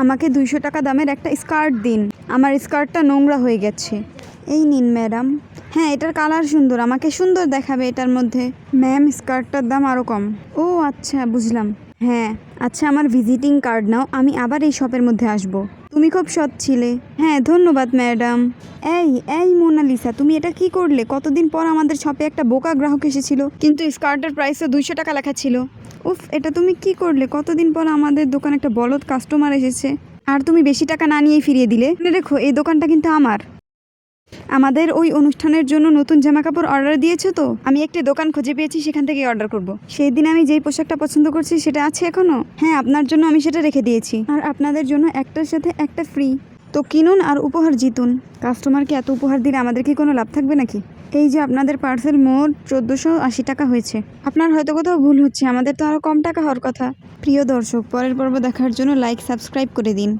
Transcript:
আমাকে 200 টাকা দামের একটা স্কার্ট দিন, আমার স্কার্টটা নোংরা হয়ে গেছে। এই নিন ম্যাডাম। হ্যাঁ, এটার কালার সুন্দর, আমাকে সুন্দর দেখাবে এটার মধ্যে। ম্যাম, স্কার্টটার দাম আরও কম। ও আচ্ছা, বুঝলাম। হ্যাঁ আচ্ছা, আমার ভিজিটিং কার্ড নাও, আমি আবার এই শপের মধ্যে আসব। তুমি খুব সৎ ছিলে। হ্যাঁ ধন্যবাদ ম্যাডাম। এই এই মোনালিসা, তুমি এটা কি করলে? কতদিন পর আমাদের শপে একটা বোকা গ্রাহক এসেছিল, কিন্তু স্কার্টের প্রাইসে 200 টাকা লেখা ছিল। উফ, এটা তুমি কি করলে? কতদিন পর আমাদের দোকানে একটা বলদ কাস্টমার এসেছে, আর তুমি বেশি টাকা না নিয়েই ফিরিয়ে দিলে। মনে রেখো, এই দোকানটা কিন্তু আমার। আমাদের ওই অনুষ্ঠানের জন্য নতুন জামা কাপড় অর্ডার দিয়েছো তো? আমি একটি দোকান খুঁজে পেয়েছি, সেখান থেকে অর্ডার করব। সেই দিন আমি যেই পোশাকটা পছন্দ করছি সেটা আছে এখনো? হ্যাঁ, আপনার জন্য আমি সেটা রেখে দিয়েছি, আর আপনাদের জন্য একটার সাথে একটা ফ্রি। তো কিনুন আর উপহার জিতুন। কাস্টমারকে এত উপহার দিলে আমাদের কি কোনো লাভ থাকবে নাকি? এই যে আপনাদের পার্সেল মোট 1480 টাকা হয়েছে। আপনার হয়তো কোথাও ভুল হচ্ছে, আমাদের তো আরও কম টাকা হওয়ার কথা। প্রিয় দর্শক, পরের পর্ব দেখার জন্য লাইক সাবস্ক্রাইব করে দিন।